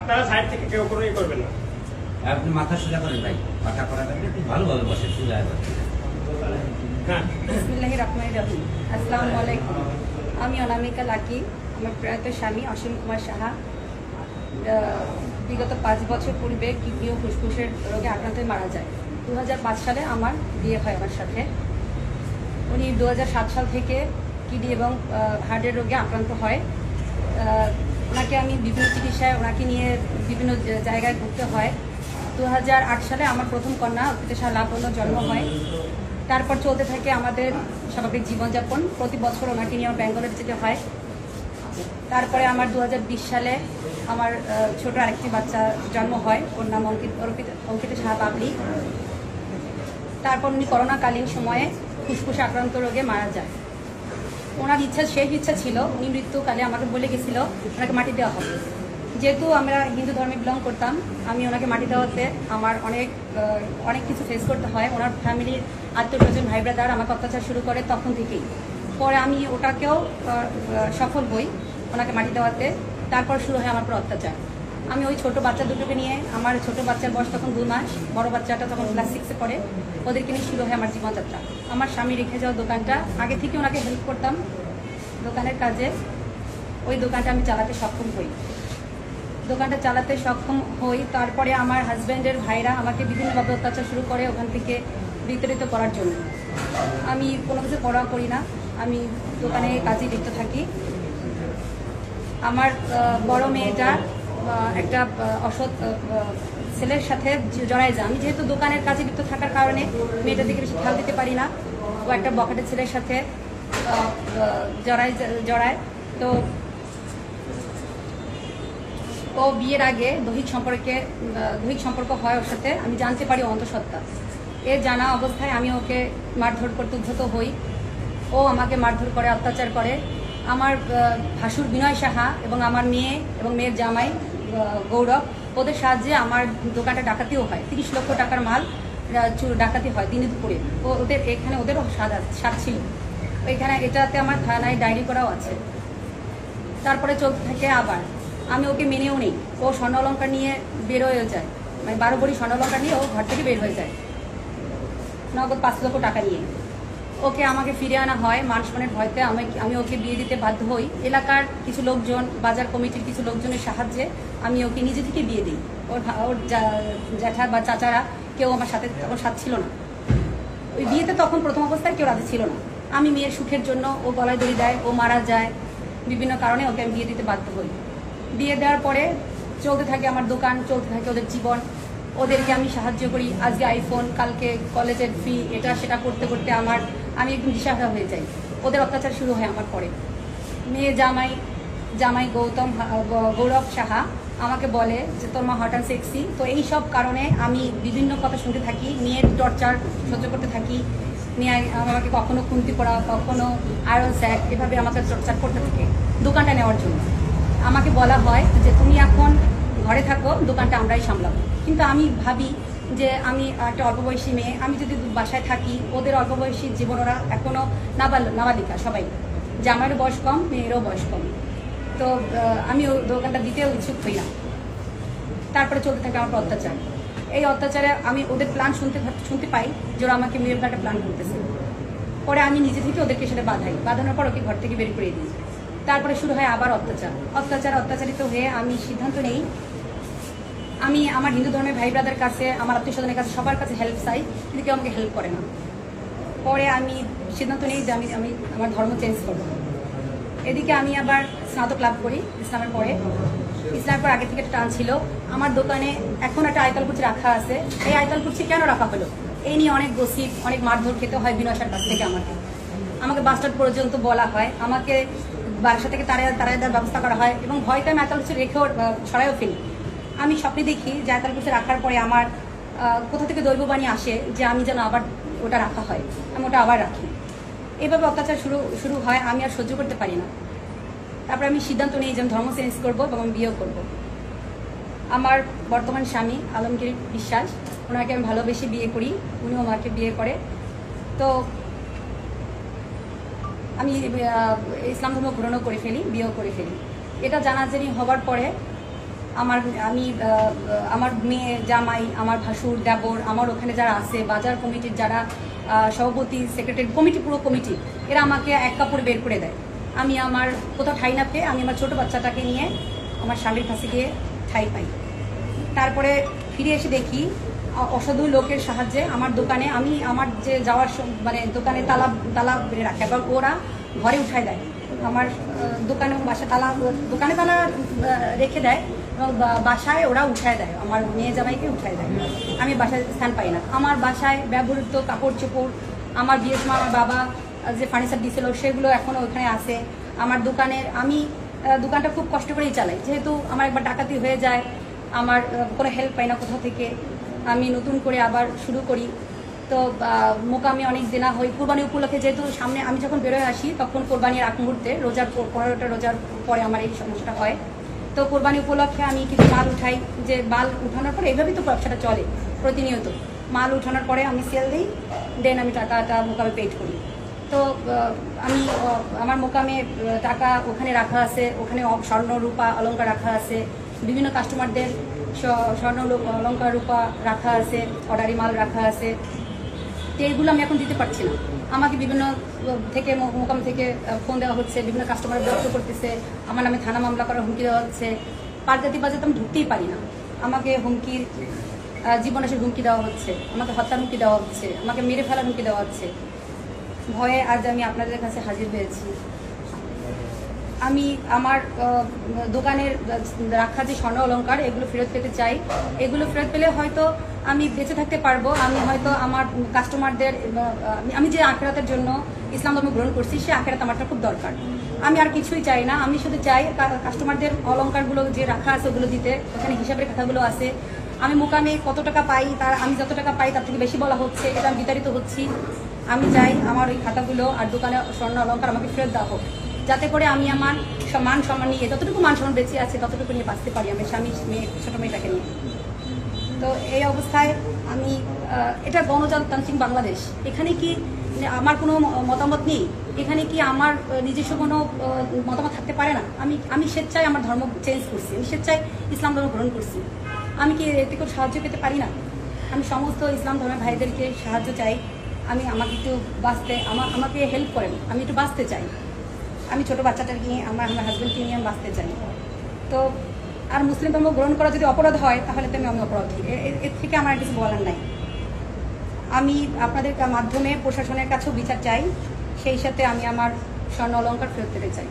তারা সাইড থেকে কেউ কোনো করবেন না। আপনি মাথা সোজা করেন ভাই, মাথা করা থাকলে ভালোভাবে বসে সোজা বসে। হ্যাঁ, বিসমিল্লাহির রহমানির রহিম। আসসালামু আলাইকুম। আমি অনামিকা লাকি। আমার প্রয়াত স্বামী অসীম কুমার সাহা বিগত 5 বছর পূর্বে কিডনি ও ফুসফুসের রোগে আক্রান্ত হয়ে মারা যায়। 2005 সালে আমার বিয়ে হয় আমার সাথে। উনি 2007 সাল থেকে কিডনি এবং হার্টের রোগে আক্রান্ত হয়। ওনাকে আমি বিভিন্ন চিকিৎসায় ওনাকে নিয়ে বিভিন্ন জায়গায় ঘুরতে হয়। 2008 সালে আমার প্রথম কন্যা অর্পিতা লাবণ্য জন্ম হয়। তারপর চলতে থাকে আমাদের স্বাভাবিক জীবনযাপন। প্রতি বছর ওনাকে নিয়ে আমার ব্যাঙ্গালোর যেতে হয়। তারপরে আমার 2020 সালে আমার ছোট আরেকটি বাচ্চা জন্ম হয়, ওর নাম অঙ্কিতা সাহা বাবলি। তারপর উনি করোনাকালীন সময়ে ফুসফুসে আক্রান্ত রোগে মারা যায়। ওনার শেষ ইচ্ছা ছিল, উনি মৃত্যুকালে আমাকে বলে গেছিল ওনাকে মাটি দেওয়া হবে। যেহেতু আমরা হিন্দু ধর্মে বিলং করতাম, আমি ওনাকে মাটি দেওয়াতে আমার অনেক কিছু ফেস করতে হয়। ওনার ফ্যামিলির আত্মীয়-স্বজন ভাই ব্রাদার আমাকে অত্যাচার শুরু করে তখন থেকেই। পরে আমি ওটাকেও সফল হই ওনাকে মাটি দেওয়াতে। তারপর শুরু হয় আমার উপর অত্যাচার। আমি ওই ছোট বাচ্চা দুটোকে নিয়ে, আমার ছোট বাচ্চার বয়স তখন 2 মাস, বড় বাচ্চাটা তখন ক্লাস 6-এ পড়ে, ওদেরকে নিয়ে শুরু হয় আমার জীবনযাত্রা। আমার স্বামী রেখে যাওয়া দোকানটা, আগে থেকে ওনাকে হেল্প করতাম দোকানের কাজে, ওই দোকানটা আমি চালাতে সক্ষম হই। তারপরে আমার হাজব্যান্ডের ভাইরা আমাকে বিভিন্নভাবে অত্যাচার শুরু করে ওখান থেকে বিতাড়িত করার জন্য। আমি কোনো কিছু পড়া করি না, আমি দোকানে কাজে লিপ্ত থাকি। আমার বড় মেয়েটা একটা অসৎ ছেলের সাথে জড়ায় যায়। আমি যেহেতু দোকানের কাজে লিপ্ত থাকার কারণে মেয়েটার দিকে বেশি খেয়াল দিতে পারি না। ও একটা বখাটে ছেলের সাথে জড়ায়। তো ও বিয়ের আগে দৈহিক সম্পর্ক হয় ওর সাথে, আমি জানতে পারি অন্তঃসত্ত্বা। এর জানা অবস্থায় আমি ওকে মারধর করতে উদ্ধত হই। ও আমাকে মারধর করে, অত্যাচার করে। আমার ভাসুর বিনয় সাহা এবং আমার মেয়ে এবং মেয়ের জামাই গৌরব, ওদের সাহায্যে আমার দোকানটা ডাকাতিও হয়। 30 লক্ষ টাকার মাল ডাকাতি হয় দিনে দুপুরে। ওদেরও স্বাদ ছিল এখানে। এটাতে আমার থানায় ডায়েরি করাও আছে। তারপরে চলতে থাকে আবার, আমি ওকে মেনেও নেই। ও স্বর্ণ অলঙ্কার নিয়ে বের হয়ে যায়, মানে 12 ভরি স্বর্ণ অলঙ্কার নিয়ে ও ঘর থেকে বের হয়ে যায় নগদ 5 লক্ষ টাকা নিয়ে। ওকে আমাকে ফিরে আনা হয় মান সম্মানের ভয়তে। আমি ওকে বিয়ে দিতে বাধ্য হই। এলাকার কিছু লোকজন, বাজার কমিটির কিছু লোকজনের সাহায্যে আমি ওকে নিজে থেকে বিয়ে দিই। ওর জ্যাঠা বা চাচারা কেউ আমার সাথে তখন সাথ ছিল না। ওই বিয়েতে তখন প্রথম অবস্থায় কেউ রাজি ছিল না। আমি মেয়ের সুখের জন্য, ও গলায় দড়ি দেয়, ও মারা যায়, বিভিন্ন কারণে ওকে আমি বিয়ে দিতে বাধ্য হই। বিয়ে দেওয়ার পরে চলতে থাকে আমার দোকান, চলতে থাকে ওদের জীবন। ওদেরকে আমি সাহায্য করি। আজকে আইফোন, কালকে কলেজের ফি, এটা সেটা করতে করতে আমি একদম দিশাহারা হয়ে যাই। ওদের অত্যাচার শুরু হয় আমার পরে। মেয়ে জামাই গৌরব সাহা আমাকে বলে যে তোর মা হট অ্যান্ড সেক্সি। তো এই সব কারণে আমি বিভিন্ন কথা শুনতে থাকি, মেয়ের টর্চার সহ্য করতে থাকি। মেয়ে আমাকে কখনো খুন্তি পড়া, কখনো আয়রন স্যাক, এভাবে আমাকে টর্চার করতে থাকে দোকানটা নেওয়ার জন্য। আমাকে বলা হয় যে তুমি এখন ঘরে থাকো, দোকানটা আমরাই সামলাবো। কিন্তু আমি ভাবি যে আমি একটা অল্প বয়সী মেয়ে, আমি যদি বাসায় থাকি, ওদের অল্প বয়সী জীবন, ওরা এখনও নাবালিকা সবাই, জামাইয়েরও বয়স কম, মেয়েরও বয়স কম। তো আমি দোকানটা দিতেও ইচ্ছুক হই না। তারপরে চলতে থাকে আমার অত্যাচার। এই অত্যাচারে আমি ওদের প্ল্যান শুনতে পাই যে ওরা আমাকে মেরে ফেলার একটা প্ল্যান করতেছে। পরে আমি নিজে থেকে ওদেরকে সেটা বাঁধানোর পর ওকে ঘর থেকে বের করে দিই। তারপরে শুরু হয় আবার অত্যাচারিত হয়ে আমি সিদ্ধান্ত নেই, আমি আমার হিন্দু ধর্মের ভাই ব্রাদার কাছে, আমার আত্মীয়-স্বজনের কাছে, সবার কাছে হেল্প চাই, কিন্তু কেউ আমাকে হেল্প করে না। পরে আমি সিদ্ধান্ত নিই যে আমি আমার ধর্ম চেঞ্জ করব। এদিকে আমি আবার স্নাতক লাভ করি ইসলামের পরে। ইসলামের পর আগে থেকে একটা টান ছিল। আমার দোকানে এখন একটা আয়তাল কুচি রাখা আছে। এই আয়তাল কুচি কেন রাখা হলো, এই নিয়ে অনেক গসিপ, অনেক মারধর খেতে হয় বিনয়সার কাছ থেকে। আমাকে বাস স্ট্যান্ড পর্যন্ত বলা হয়, আমাকে বাসা থেকে তাড়ায় দেওয়ার ব্যবস্থা করা হয়, এবং ভয়তে আমি আয়তাল কুচি রেখেও সরাইও ফেলি। আমি স্বপ্নে দেখি যে আয়তাল কুচি রাখার পরে আমার কোথা থেকে দৈববাণী আসে যে আমি যেন আবার ওটা রাখা হয়, আমি ওটা আবার রাখি। এইভাবে অত্যাচার শুরু হয়। আমি আর সহ্য করতে পারি না। তারপরে আমি সিদ্ধান্ত নিই যে আমি ধর্ম চেঞ্জ করবো এবং আমি বিয়েও করবো। আমার বর্তমান স্বামী আলমগীর বিশ্বাস, ওনাকে আমি ভালোবেসে বিয়ে করি, উনিও আমাকে বিয়ে করে। তো আমি ইসলাম ধর্ম গ্রহণও করে ফেলি, বিয়েও করে ফেলি। এটা জানাজানি হবার পরে আমার মেয়ে, জামাই, আমার ভাসুর, দেবর, আমার ওখানে যারা আছে, বাজার কমিটির যারা সভাপতি, সেক্রেটারি, পুরো কমিটি, এরা আমাকে এক কাপড় বের করে দেয়। আমি আমার কোথাও ঠাই না পেয়ে আমি আমার ছোট বাচ্চাটাকে নিয়ে আমার স্বামীর কাছে গিয়ে ঠাই পাই। তারপরে ফিরে এসে দেখি অসাধু লোকের সাহায্যে আমার দোকানে, আমি আমার যে যাওয়ার মানে দোকানে তালা বেড়ে রাখে এবং ওরা ঘরে উঠায় দেয়। আমার দোকানে তালা রেখে দেয় এবং বাসায় ওরা উঠায় দেয়, আমার মেয়ে জামাইকে উঠায় দেয়। আমি বাসায় স্থান পাই না। আমার বাসায় ব্যবহৃত কাপড় চোপড়, আমার বিয়ের সময় আমার বাবা যে ফার্নিচার দিয়েছিল সেগুলো এখনও ওখানে আছে। আমার আমি দোকানটা খুব কষ্ট করেই চালাই, যেহেতু আমার একবার ডাকাতি হয়ে যায়, আমার কোনো হেল্প পাই না কোথাও থেকে। আমি নতুন করে আবার শুরু করি। তো মোকামে অনেক দিনা হই কোরবানি উপলক্ষে, যেহেতু সামনে আমি যখন বেরোয় আসি তখন কোরবানির আগ মুহূর্তে রোজার 15টা রোজার পরে আমার এই সমস্যাটা হয়। তো কোরবানি উপলক্ষে আমি কিছু মাল উঠাই, যে মাল উঠানোর পরে এইভাবেই তো ব্যবসাটা চলে প্রতিনিয়ত। মাল উঠানোর পরে আমি সেল দিই, দেন আমি টাকাটা মোকামে পেড করি। তো আমি আমার মোকামে টাকা ওখানে রাখা আছে, ওখানে স্বর্ণ রূপা অলংকার রাখা আছে, বিভিন্ন কাস্টমারদের স্বর্ণ অলংকার রূপা রাখা আছে, অর্ডারি মাল রাখা আছে। তো এইগুলো আমি এখন দিতে পারছি না। আমাকে বিভিন্ন থেকে মোকাম থেকে ফোন দেওয়া হচ্ছে, বিভিন্ন কাস্টমার বিরক্ত করতেছে, আমার নামে থানা মামলা করার হুমকি দেওয়া হচ্ছে। পার্কাতি বাজারে আমি ঢুকতেই পারি না, আমাকে জীবনাশের হুমকি দেওয়া হচ্ছে, আমাকে হত্যার হুমকি দেওয়া হচ্ছে, আমাকে মেরে ফেলার হুমকি দেওয়া হচ্ছে। ভয়ে আজ আমি আপনাদের কাছে হাজির হয়েছি। আমি আমার দোকানের রাখা যে স্বর্ণ অলংকার এগুলো ফেরত পেতে চাই। এগুলো ফেরত পেলে হয়তো আমি বেঁচে থাকতে পারবো। আমি হয়তো আমার কাস্টমারদের, আমি যে আখেরাতের জন্য ইসলাম ধর্ম গ্রহণ করছি সে আখেরাত আমারটা খুব দরকার। আমি আর কিছুই চাই না, আমি শুধু চাই কাস্টমারদের অলংকারগুলো যে রাখা আছে ওগুলো দিতে। ওখানে হিসাবের খাতাগুলো আছে, আমি মোকামে কত টাকা পাই, আমি যত টাকা পাই তার থেকে বেশি বলা হচ্ছে, এটা আমি বিতাড়িত হচ্ছি। আমি চাই আমার ওই খাতাগুলো আর দোকানে স্বর্ণ অলংকার আমাকে ফেরত দেওয়া হোক, যাতে করে আমি আমার মান সম্মান নিয়ে, যতটুকু মান সম্মান বেঁচে আছে ততটুকু নিয়ে বাঁচতে পারি আমি স্বামী, মেয়ে, ছোটো মেয়েটাকে নিয়ে। তো এই অবস্থায় আমি এটা গণতান্ত্রিক বাংলাদেশ, এখানে কি আমার কোনো মতামত নেই? এখানে কি আমার নিজস্ব কোনো মতামত থাকতে পারে না? আমি স্বেচ্ছায় আমার ধর্ম চেঞ্জ করছি, আমি স্বেচ্ছায় ইসলাম ধর্ম গ্রহণ করছি। আমি কি এতে করে সাহায্য পেতে পারি না? আমি সমস্ত ইসলাম ধর্মের ভাইদেরকে সাহায্য চাই। আমাকে একটু বাঁচতে, আমাকে হেল্প করেন, আমি একটু বাঁচতে চাই। আমি ছোটো বাচ্চাটাকে নিয়ে, আমার হাজব্যান্ডকে নিয়ে আমি বাঁচতে চাই। তো আর মুসলিম ধর্ম গ্রহণ করা যদি অপরাধ হয় তাহলে তো আমি অপরাধী, এর থেকে আমার কিছু বলার নাই। আমি আপনাদের মাধ্যমে প্রশাসনের কাছেও বিচার চাই, সেই সাথে আমি আমার স্বর্ণ অলংকার ফেরত পেতে চাই।